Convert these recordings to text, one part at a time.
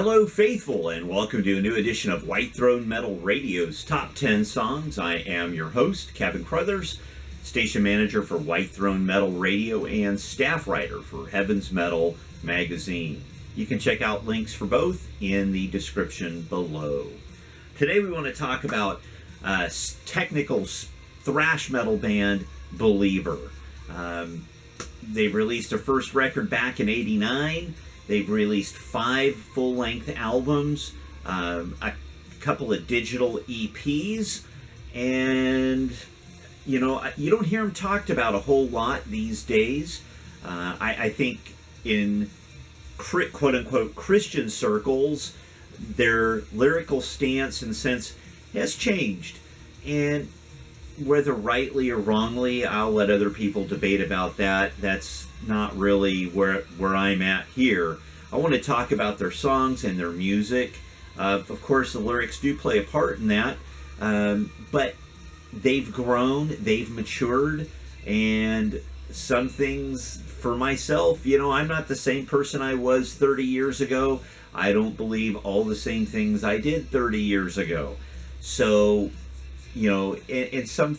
Hello, faithful, and welcome to a new edition of White Throne Metal Radio's Top 10 Songs. I am your host, Keven Crothers, station manager for White Throne Metal Radio and staff writer for Heaven's Metal magazine. You can check out links for both in the description below. Today we want to talk about technical thrash metal band Believer. They released their first record back in '89. They've released 5 full-length albums, a couple of digital EPs, and you don't hear them talked about a whole lot these days. I think in quote-unquote Christian circles, their lyrical stance and sense has changed, and whether rightly or wrongly, I'll let other people debate about that. That's not really where I'm at here. I want to talk about their songs and their music. Of course, the lyrics do play a part in that, but they've grown, they've matured, and some things for myself, I'm not the same person I was 30 years ago. I don't believe all the same things I did 30 years ago. So, and some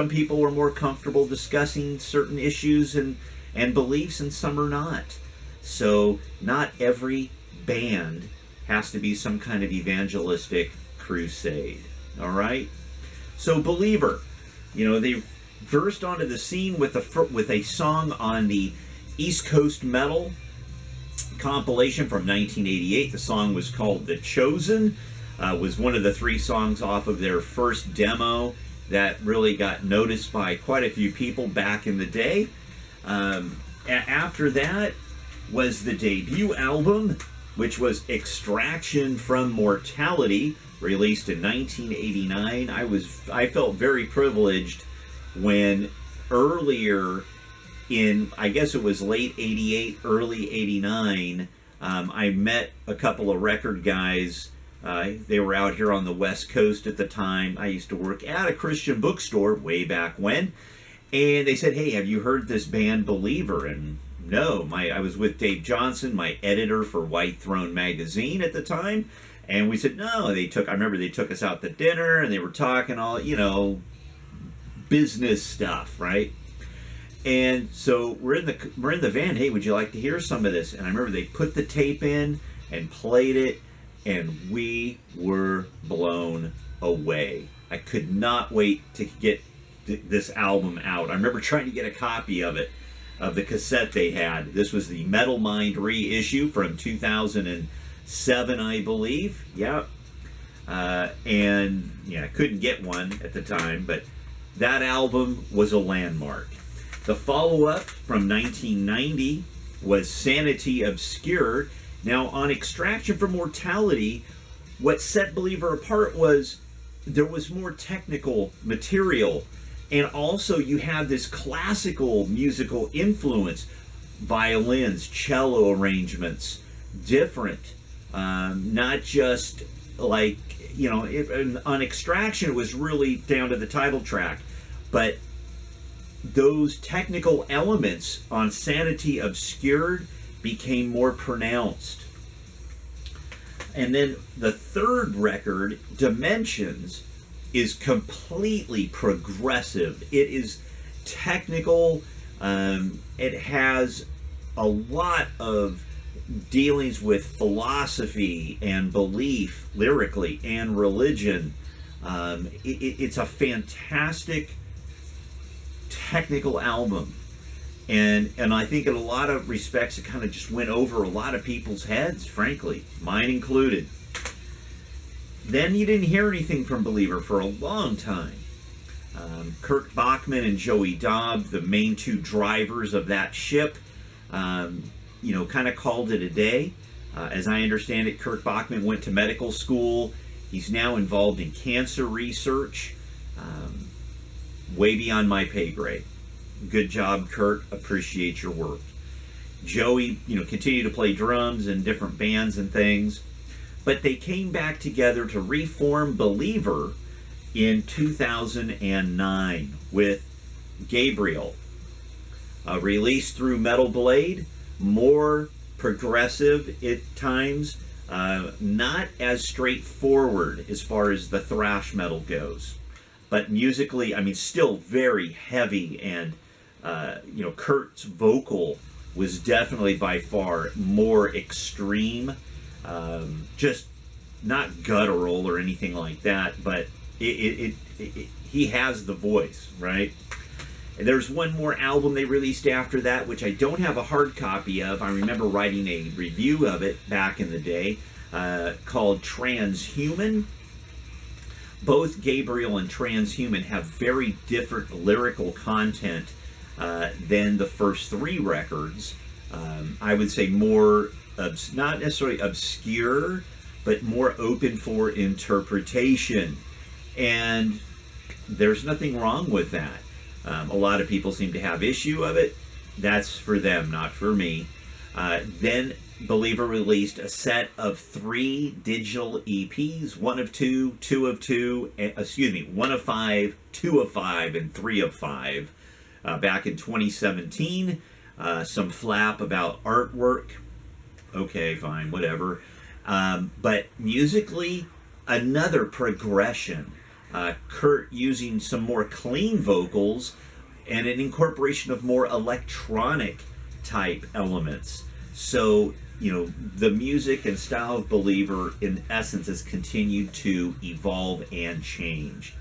people are more comfortable discussing certain issues and beliefs, and some are not. So not every band has to be some kind of evangelistic crusade. All right. So Believer, they burst onto the scene with a song on the East Coast Metal compilation from 1988. The song was called "The Chosen." Was one of the 3 songs off of their first demo that really got noticed by quite a few people back in the day. After that was the debut album, which was Extraction from Mortality, released in 1989. I felt very privileged when earlier in, I guess it was late 88, early 89, I met a couple of record guys. They were out here on the West Coast at the time. I used to work at a Christian bookstore way back when. And they said, "Hey, have you heard this band Believer?" And no, I was with Dave Johnson, my editor for White Throne magazine at the time. And we said, no. I remember they took us out to dinner and they were talking all, business stuff, right? And so we're in the van. "Hey, would you like to hear some of this?" And I remember they put the tape in and played it. And we were blown away. I could not wait to get this album out. I remember trying to get a copy of it, of the cassette they had. This was the Metal Mind reissue from 2007, I believe. Yeah. I couldn't get one at the time, but that album was a landmark. The follow-up from 1990 was Sanity Obscured. Now, on Extraction from Mortality, what set Believer apart was there was more technical material, and also you have this classical musical influence, violins, cello arrangements, different, not just like, on Extraction it was really down to the title track, but those technical elements on Sanity Obscured became more pronounced. And then the third record, Dimensions, is completely progressive. It is technical. It has a lot of dealings with philosophy and belief, lyrically, and religion. It's a fantastic technical album. And I think in a lot of respects, it kind of just went over a lot of people's heads, frankly, mine included. Then you didn't hear anything from Believer for a long time. Kurt Bachman and Joey Dobb, the main 2 drivers of that ship, kind of called it a day. As I understand it, Kurt Bachman went to medical school. He's now involved in cancer research, way beyond my pay grade. Good job, Kurt. Appreciate your work. Joey, continued to play drums in different bands and things. But they came back together to reform Believer in 2009 with Gabriel. Released through Metal Blade, more progressive at times, Not as straightforward as far as the thrash metal goes, but musically, I mean, still very heavy. And Kurt's vocal was definitely by far more extreme. Just not guttural or anything like that, but he has the voice, right? And there's one more album they released after that, which I don't have a hard copy of. I remember writing a review of it back in the day, called Transhuman. Both Gabriel and Transhuman have very different lyrical content than the first three records. I would say more, not necessarily obscure, but more open for interpretation. And there's nothing wrong with that. A lot of people seem to have issue of it. That's for them, not for me. Then Believer released a set of 3 digital EPs, 1 of 2, 2 of 2, 1 of 5, 2 of 5, and 3 of 5 back in 2017. Some flap about artwork. Okay, fine, whatever. But musically, another progression. Kurt using some more clean vocals and an incorporation of more electronic type elements. So, the music and style of Believer, in essence, has continued to evolve and change.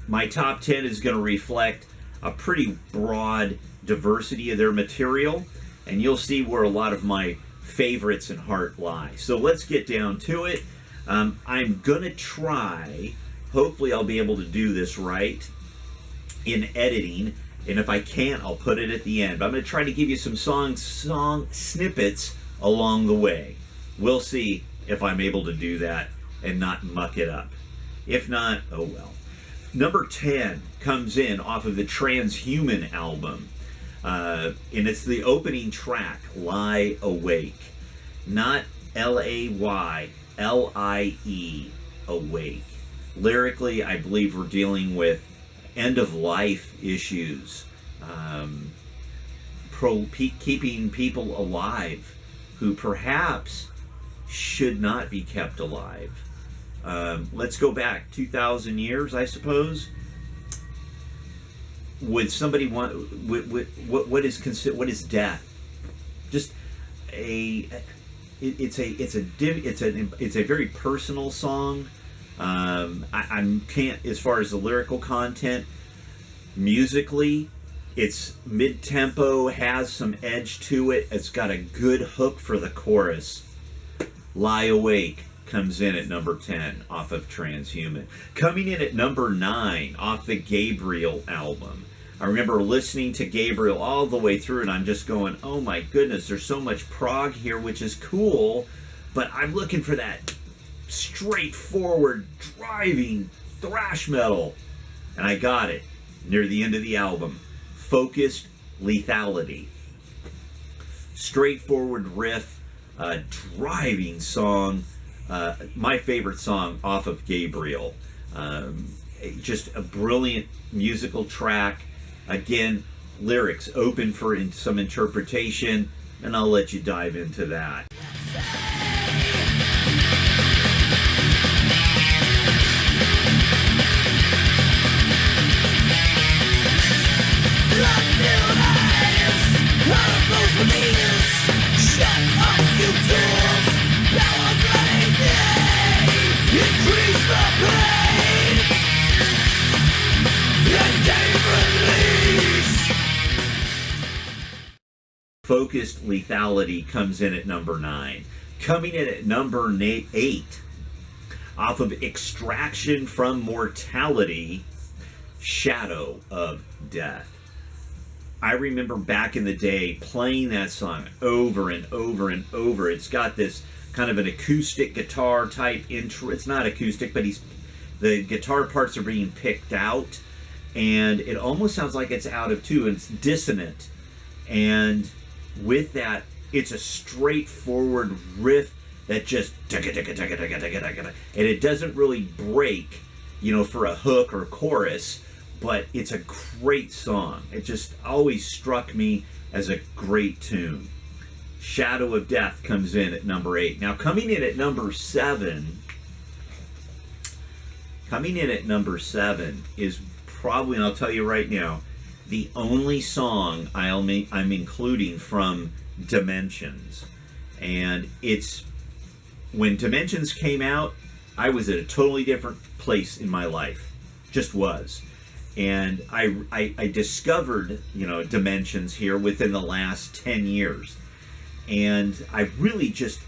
My top 10 is going to reflect a pretty broad diversity of their material, and you'll see where a lot of my favorites and heart lie. So let's get down to it. I'm going to try, hopefully I'll be able to do this right in editing, and if I can't, I'll put it at the end. But I'm going to try to give you some song snippets along the way. We'll see if I'm able to do that and not muck it up. If not, oh well. Number 10 comes in off of the Transhuman album, and it's the opening track, Lie Awake. Not L-A-Y, L-I-E, Awake. Lyrically, I believe we're dealing with end-of-life issues, keeping people alive who perhaps should not be kept alive. Let's go back 2,000 years, I suppose. Would somebody want what is death? Just it's a very personal song. I can't, as far as the lyrical content, musically, it's mid-tempo, has some edge to it. It's got a good hook for the chorus. Lie Awake comes in at number 10 off of Transhuman. Coming in at number 9 off the Gabriel album. I remember listening to Gabriel all the way through, and I'm just going, oh my goodness, there's so much prog here, which is cool, but I'm looking for that straightforward, driving thrash metal. And I got it near the end of the album. Focused Lethality. Straightforward riff, driving song. My favorite song off of Gabriel. Just a brilliant musical track. Again, lyrics open for some interpretation, and I'll let you dive into that. Focused Lethality comes in at number 9. Coming in at number 8, off of Extraction from Mortality, Shadow of Death. I remember back in the day playing that song over and over and over. It's got this kind of an acoustic guitar type intro. It's not acoustic, but the guitar parts are being picked out, and it almost sounds like it's out of tune. It's dissonant, and with that, it's a straightforward riff that just and it doesn't really break, for a hook or chorus, but it's a great song. It just always struck me as a great tune. Shadow of Death comes in at number 8. Now coming in at number 7 is probably, and I'll tell you right now, the only song I'm including from Dimensions. And it's, when Dimensions came out, I was at a totally different place in my life. Just was. And I discovered, Dimensions here within the last 10 years. And I really just,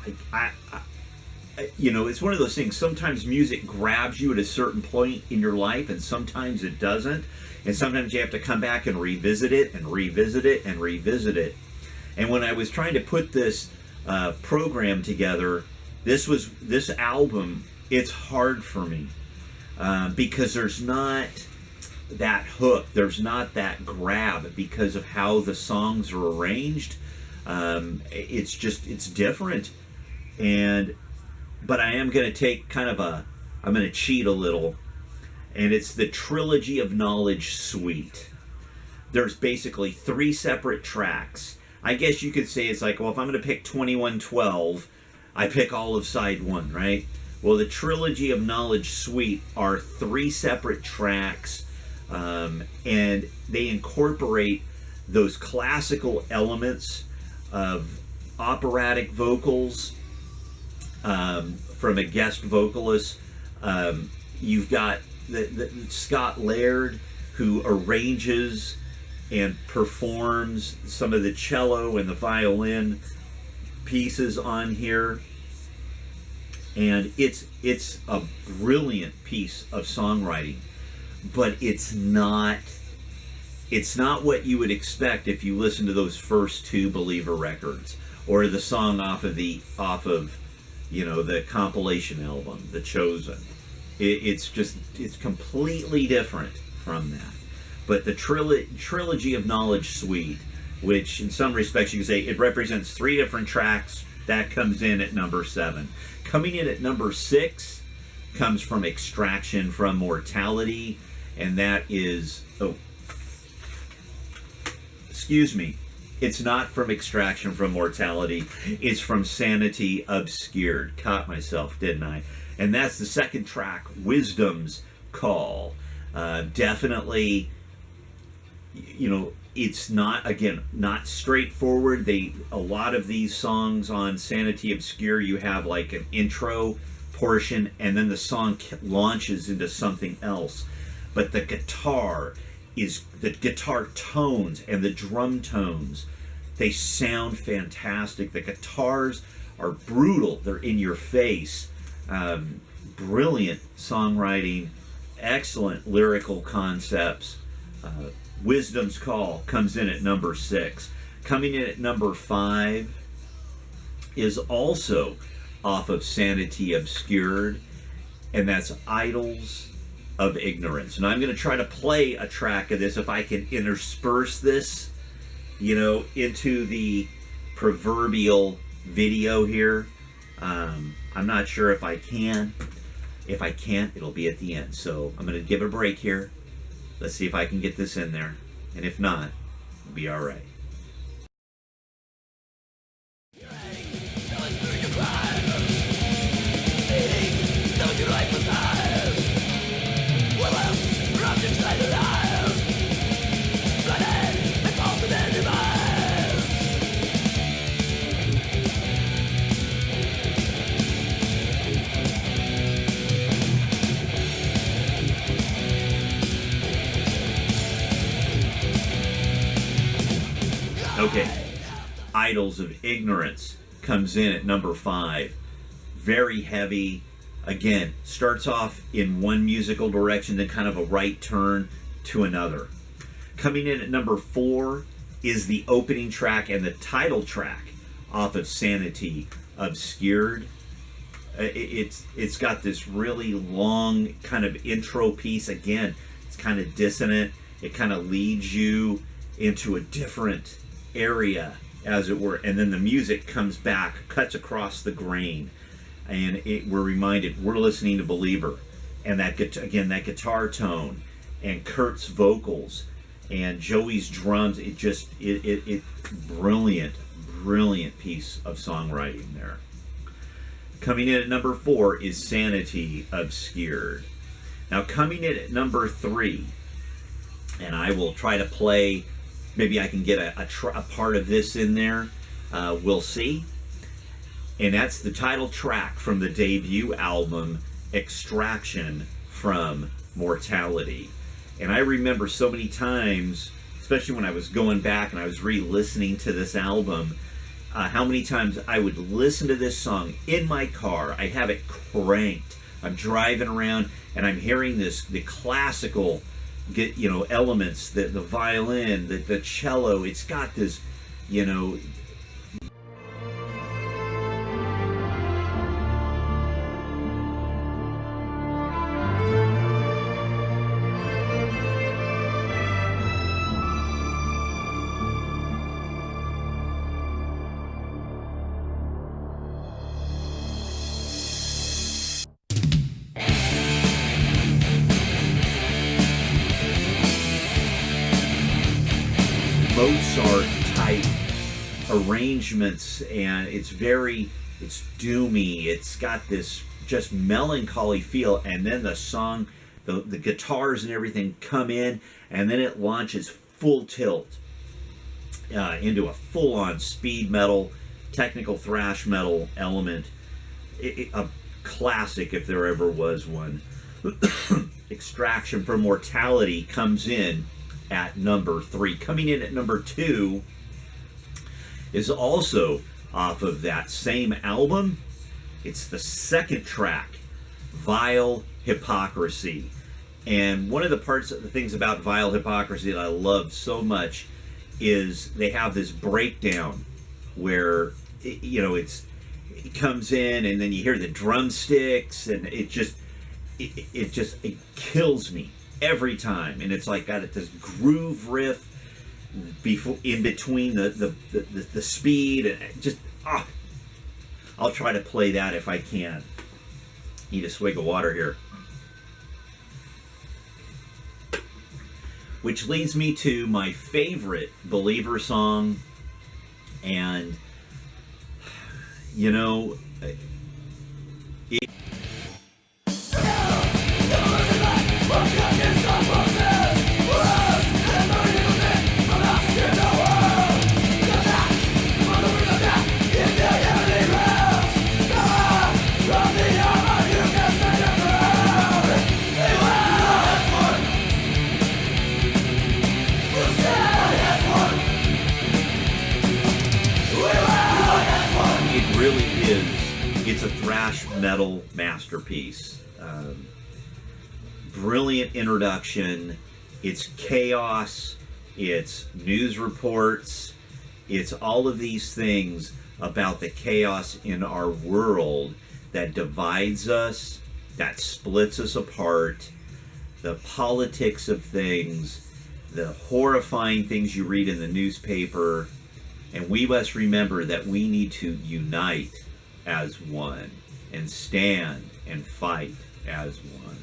it's one of those things. Sometimes music grabs you at a certain point in your life, and sometimes it doesn't. And sometimes you have to come back and revisit it and revisit it and revisit it. And when I was trying to put this program together, this album, it's hard for me because there's not that hook, there's not that grab because of how the songs are arranged. It's different. But I am going to take I'm going to cheat a little, and it's the Trilogy of Knowledge Suite. There's basically 3 separate tracks. I guess you could say it's like, well, if I'm going to pick 2112, I pick all of side 1, right? Well, the Trilogy of Knowledge Suite are 3 separate tracks, and they incorporate those classical elements of operatic vocals from a guest vocalist. You've got the Scott Laird, who arranges and performs some of the cello and the violin pieces on here. And it's a brilliant piece of songwriting, but it's not what you would expect if you listen to those first 2 Believer records, or the song off of the compilation album, The Chosen. It's completely different from that. But the Trilogy of Knowledge Suite, which in some respects you could say it represents 3 different tracks, that comes in at number 7. Coming in at number 6 comes from Extraction from Mortality, and that is, it's not from Extraction from Mortality, it's from Sanity Obscured. Caught myself, didn't I? And that's the second track, Wisdom's Call. Definitely, it's not straightforward. A lot of these songs on Sanity Obscure, you have like an intro portion, and then the song launches into something else. But the guitar tones and the drum tones, they sound fantastic. The guitars are brutal. They're in your face. Brilliant songwriting, excellent lyrical concepts. Wisdom's Call comes in at number 6. Coming in at number 5 is also off of Sanity Obscured, and that's Idols of Ignorance. And I'm going to try to play a track of this, if I can intersperse this, into the proverbial video here. I'm not sure if I can. If I can't, it'll be at the end. So I'm going to give it a break here. Let's see if I can get this in there. And if not, it'll be all right. Okay, Idols of Ignorance comes in at number 5. Very heavy. Again, starts off in one musical direction, then kind of a right turn to another. Coming in at number 4 is the opening track and the title track off of Sanity Obscured. It's got this really long kind of intro piece. Again, it's kind of dissonant. It kind of leads you into a different area, as it were, and then the music comes back, cuts across the grain, and we're reminded we're listening to Believer, and that guitar tone, and Kurt's vocals, and Joey's drums. It brilliant Brilliant piece of songwriting there. Coming in at number 4 is Sanity Obscured. Now coming in at number 3, and I will try to play, maybe I can get a part of this in there, we'll see. And that's the title track from the debut album, Extraction from Mortality. And I remember so many times, especially when I was going back and I was re-listening to this album, how many times I would listen to this song in my car. I'd have it cranked. I'm driving around and I'm hearing the classical elements, the violin, the cello. It's got this, Mozart type arrangements, and it's doomy. It's got this just melancholy feel, and then the song, the guitars and everything come in, and then it launches full tilt into a full-on speed metal, technical thrash metal element. A classic if there ever was one. Extraction from Mortality comes in at number 3. Coming in at number 2 is also off of that same album. It's the second track, Vile Hypocrisy. And one of the things about Vile Hypocrisy that I love so much is they have this breakdown where it comes in, and then you hear the drumsticks, and it kills me every time. And it's like got this groove riff in between the speed, and I'll try to play that if I can. Need a swig of water here. Which leads me to my favorite Believer song, and it's a thrash metal masterpiece. Brilliant introduction. It's chaos. It's news reports. It's all of these things about the chaos in our world that divides us, that splits us apart, the politics of things, the horrifying things you read in the newspaper. And we must remember that we need to unite as one and stand and fight as one,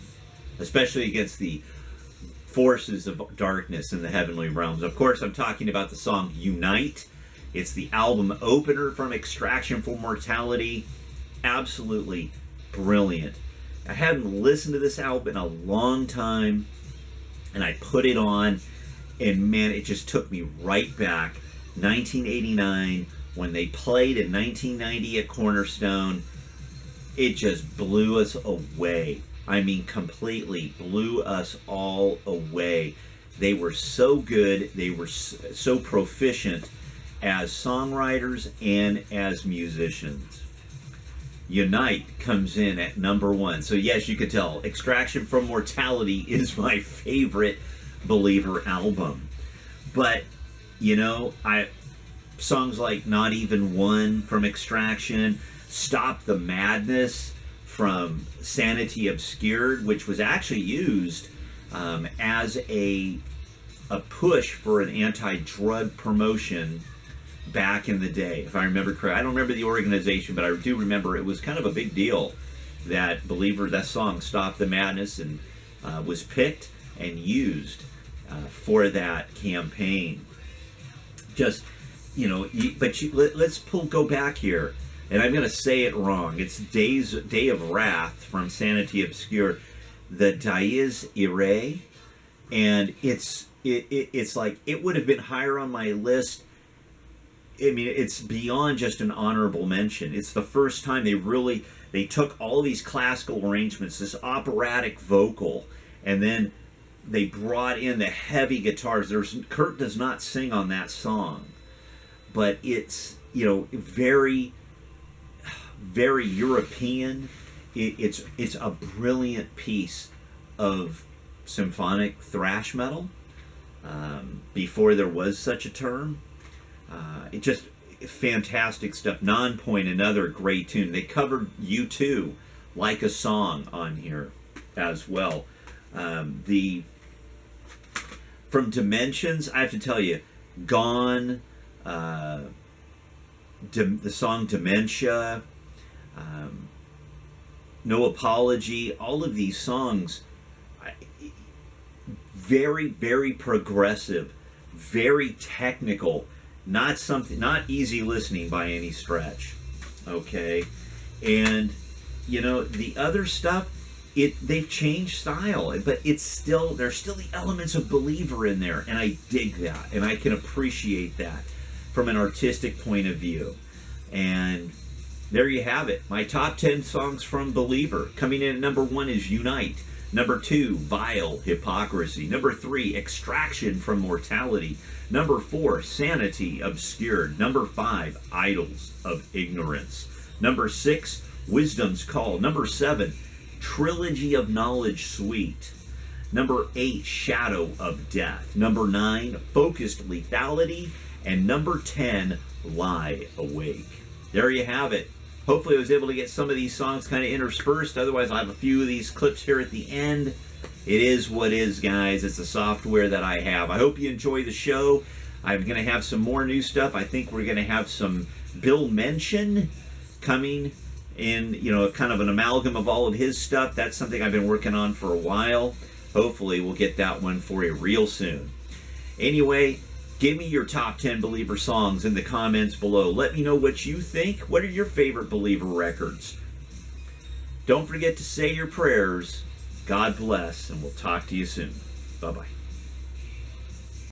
especially against the forces of darkness in the heavenly realms. Of course, I'm talking about the song Unite. It's the album opener from Extraction from Mortality. Absolutely brilliant. I hadn't listened to this album in a long time, and I put it on, and man, it just took me right back. 1989, when they played in 1990 at Cornerstone, it just blew us away. I mean, completely blew us all away. They were so good. They were so proficient as songwriters and as musicians. Unite comes in at number 1. So yes, you could tell Extraction from Mortality is my favorite Believer album. But songs like Not Even One from Extraction, Stop the Madness from Sanity Obscured, which was actually used as a push for an anti-drug promotion back in the day, if I remember correctly. I don't remember the organization, but I do remember it was kind of a big deal that that song Stop the Madness and was picked and used for that campaign. Just let's go back here, and I'm going to say it wrong. It's Day of Wrath from Sanity Obscure, the Dies Irae, and it's like it would have been higher on my list. I mean, it's beyond just an honorable mention. It's the first time they took all these classical arrangements, this operatic vocal, and then they brought in the heavy guitars. Kurt does not sing on that song, but it's very, very European. It's a brilliant piece of symphonic thrash metal, before there was such a term. It just fantastic stuff. Nonpoint, another great tune. They covered U2 like a song on here as well. From Dimensions, I have to tell you, Gone, the song Dementia, No Apology, all of these songs, very, very progressive, very technical, not easy listening by any stretch. Okay, and the other stuff, they've changed style, but there's still the elements of Believer in there, and I dig that, and I can appreciate that from an artistic point of view. And there you have it, my top 10 songs from Believer. Coming in at number 1 is Unite. Number 2, Vile Hypocrisy. Number 3, Extraction from Mortality. Number 4, Sanity Obscured. Number 5, Idols of Ignorance. Number 6, Wisdom's Call. Number 7, Trilogy of Knowledge Suite. Number 8, Shadow of Death. Number 9, Focused Lethality. And number 10, Lie Awake. There you have it. Hopefully I was able to get some of these songs kind of interspersed. Otherwise, I'll have a few of these clips here at the end. It is what is, guys. It's the software that I have. I hope you enjoy the show. I'm going to have some more new stuff. I think we're going to have some Bill Mention coming in, kind of an amalgam of all of his stuff. That's something I've been working on for a while. Hopefully we'll get that one for you real soon. Anyway, give me your top 10 Believer songs in the comments below. Let me know what you think. What are your favorite Believer records? Don't forget to say your prayers. God bless, and we'll talk to you soon. Bye-bye.